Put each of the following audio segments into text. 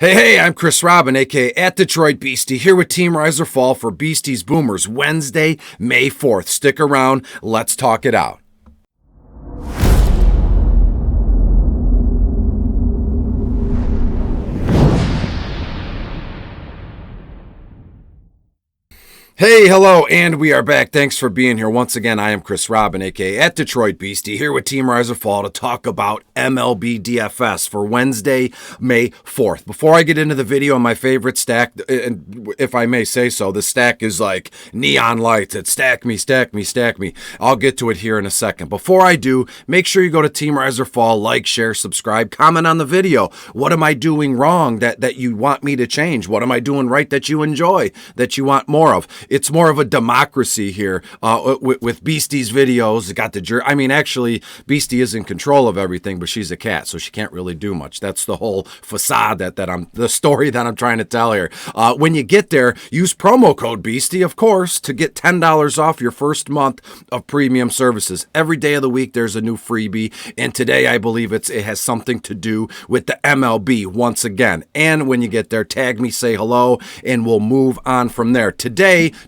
Hey, I'm Chris Robin, aka at Detroit Beastie, here with Team Rise or Fall for Beasties Boomers, Wednesday, May 4th. Stick around, let's talk it out. Hey, hello, and we are back. Thanks for being here. Once again, I am Chris Robin, aka at Detroit Beastie, here with Team Rise or Fall to talk about MLB DFS for Wednesday, May 4th. Before I get into the video on my favorite stack, and if I may say so, the stack is like neon lights. It's stack me, stack me, stack me. I'll get to it here in a second. Before I do, make sure you go to Team Rise or Fall, like, share, subscribe, comment on the video. What am I doing wrong that you want me to change? What am I doing right that you enjoy, that you want more of? It's more of a democracy here with Beastie's videos. Actually, Beastie is in control of everything, but she's a cat, so she can't really do much. That's the whole facade the story that I'm trying to tell here. When you get there, use promo code Beastie, of course, to get $10 off your first month of premium services. Every day of the week, there's a new freebie, and today I believe it has something to do with the MLB once again. And when you get there, tag me, say hello, and we'll move on from there.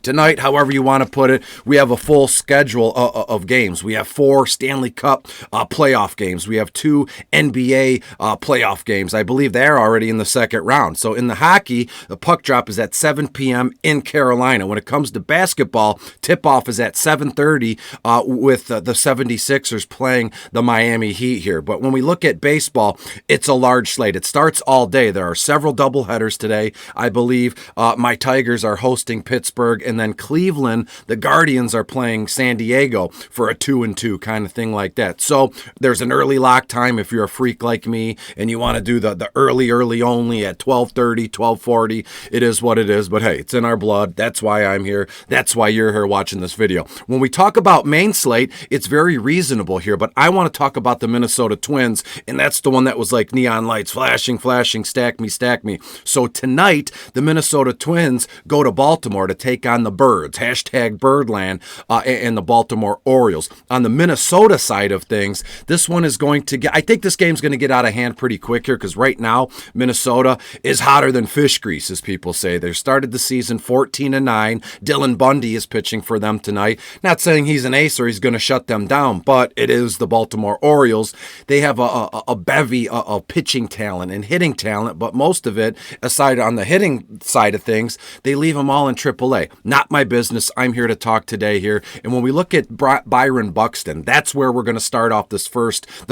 Tonight, however you want to put it, we have a full schedule of games. We have 4 Stanley Cup playoff games. We have 2 NBA playoff games. I believe they're already in the second round. So in the hockey, the puck drop is at 7 p.m. in Carolina. When it comes to basketball, tip-off is at 7:30 with the 76ers playing the Miami Heat here. But when we look at baseball, it's a large slate. It starts all day. There are several doubleheaders today. I believe my Tigers are hosting Pittsburgh, and then Cleveland, the Guardians are playing San Diego for a 2-2 kind of thing like that. So there's an early lock time if you're a freak like me and you want to do the early only at 12:30, 12:40. It is what it is, but hey, it's in our blood. That's why I'm here. That's why you're here watching this video. When we talk about main slate, it's very reasonable here, but I want to talk about the Minnesota Twins, and that's the one that was like neon lights, flashing, stack me, stack me. So tonight, the Minnesota Twins go to Baltimore to take on the Birds, hashtag Birdland, and the Baltimore Orioles. On the Minnesota side of things, this one is going to I think this game's going to get out of hand pretty quick here, because right now, Minnesota is hotter than fish grease, as people say. They started the season 14-9. Dylan Bundy is pitching for them tonight. Not saying he's an ace or he's going to shut them down, but it is the Baltimore Orioles. They have a bevy of pitching talent and hitting talent, but most of it, aside on the hitting side of things, they leave them all in AAA. Not my business. I'm here to talk today here. And when we look at Byron Buxton, that's where we're going to start off the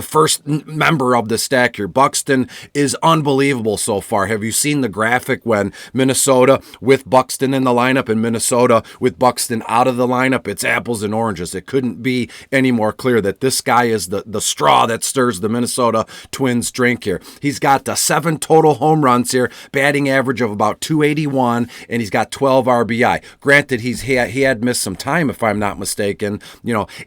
first member of the stack here. Buxton is unbelievable so far. Have you seen the graphic when Minnesota with Buxton in the lineup and Minnesota with Buxton out of the lineup? It's apples and oranges. It couldn't be any more clear that this guy is the straw that stirs the Minnesota Twins drink here. He's got 7 total home runs here, batting average of about 281, and he's got 12 RBI. Granted, he had missed some time, if I'm not mistaken,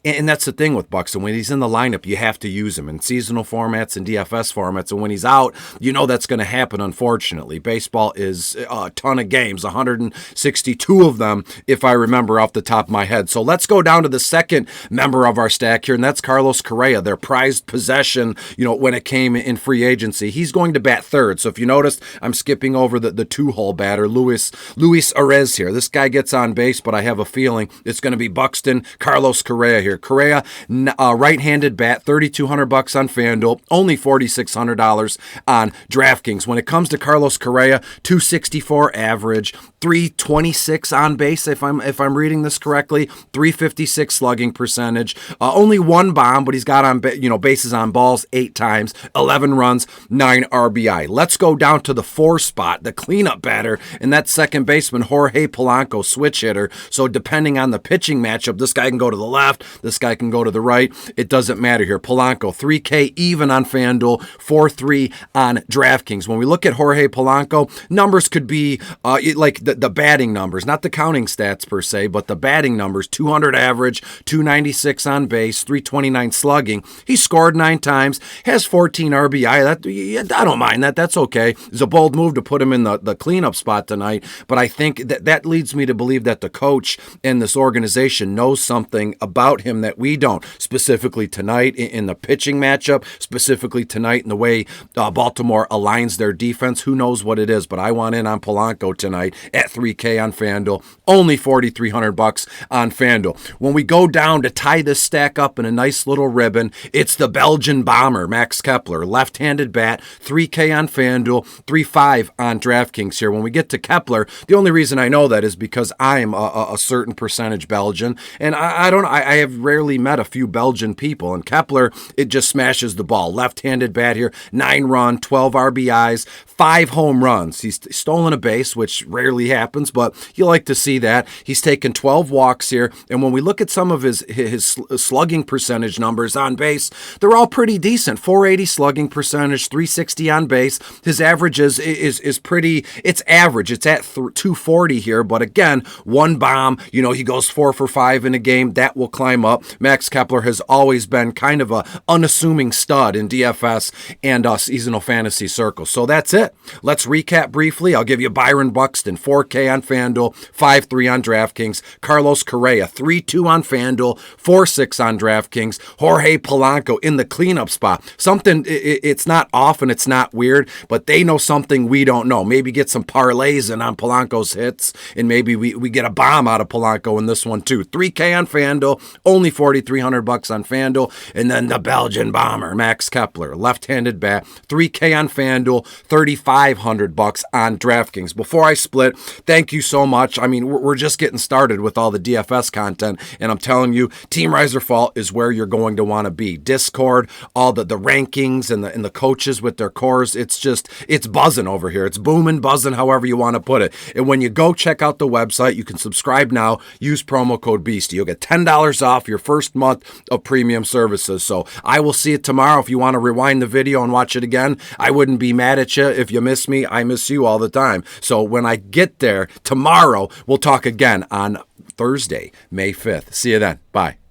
and that's the thing with Buxton. When he's in the lineup, you have to use him in seasonal formats and DFS formats, and when he's out, that's going to happen, unfortunately. Baseball is a ton of games, 162 of them, if I remember off the top of my head. So let's go down to the second member of our stack here, and that's Carlos Correa, their prized possession, when it came in free agency. He's going to bat third. So if you noticed, I'm skipping over the 2-hole batter, Luis Arez here. This guy gets on base, but I have a feeling it's going to be Buxton, Carlos Correa here. Correa, right-handed bat, $3,200 on FanDuel, only $4,600 on DraftKings. When it comes to Carlos Correa, 264 average, 326 on base, if I'm reading this correctly, 356 slugging percentage, only 1 bomb, but he's got on bases on balls 8 times, 11 runs, 9 RBI. Let's go down to the 4 spot, the cleanup batter, and that's second baseman Jorge Polanco, switch hitter. So depending on the pitching matchup, this guy can go to the left, this guy can go to the right. It doesn't matter here. Polanco, 3K even on FanDuel, 4-3 on DraftKings. When we look at Jorge Polanco, numbers could be like the batting numbers, not the counting stats per se, but the batting numbers, 200 average, 296 on base, 329 slugging. He scored 9 times, has 14 RBI. I don't mind that. That's okay. It's a bold move to put him in the cleanup spot tonight, but I think that leads me to believe that the coach and this organization knows something about him that we don't, specifically tonight in the pitching matchup, specifically tonight in the way Baltimore aligns their defense. Who knows what it is, but I want in on Polanco tonight at $3K on FanDuel, only $4,300 on FanDuel. When we go down to tie this stack up in a nice little ribbon, it's the Belgian bomber, Max Kepler, left-handed bat, $3K on FanDuel, $3.5 on DraftKings here. When we get to Kepler, the only reason I know that is because I'm a certain percentage Belgian, and I have rarely met a few Belgian people, and Kepler, it just smashes the ball. Left-handed bat here, 9 run, 12 RBIs, 5 home runs. He's stolen a base, which rarely happens, but you like to see that. He's taken 12 walks here, and when we look at some of his slugging percentage numbers on base, they're all pretty decent. 480 slugging percentage, 360 on base. His average is pretty, it's average. It's at 240 here, but again, one bomb, he goes 4 for 5 in a game. That will climb up. Max Kepler has always been kind of a unassuming stud in DFS and seasonal fantasy circles. So that's it. Let's recap briefly. I'll give you Byron Buxton, 4K on FanDuel, 5.3 on DraftKings. Carlos Correa, 3.2 on FanDuel, 4.6 on DraftKings. Jorge Polanco in the cleanup spot. Something, it's not often, it's not weird, but they know something we don't know. Maybe get some parlays in on Polanco's hits, and maybe we get a bomb out of Polanco in this one too. 3K on FanDuel, only $4,300 on FanDuel. And then the Belgian bomber, Max Kepler, left-handed bat, 3K on FanDuel, $3,500 on DraftKings. Before I split, thank you so much. I mean, we're just getting started with all the DFS content, and I'm telling you, Team Rise or Fall is where you're going to want to be. Discord, all the rankings and the coaches with their cores, it's buzzing over here. It's booming, buzzing, however you want to put it. And when you go check out the website, you can subscribe now, use promo code BEASTIE. You'll get $10 off your first month of premium services. So I will see it tomorrow. If you want to rewind the video and watch it again, I wouldn't be mad at you. If you miss me, I miss you all the time. So when I get there tomorrow, we'll talk again on Thursday, May 5th. See you then. Bye.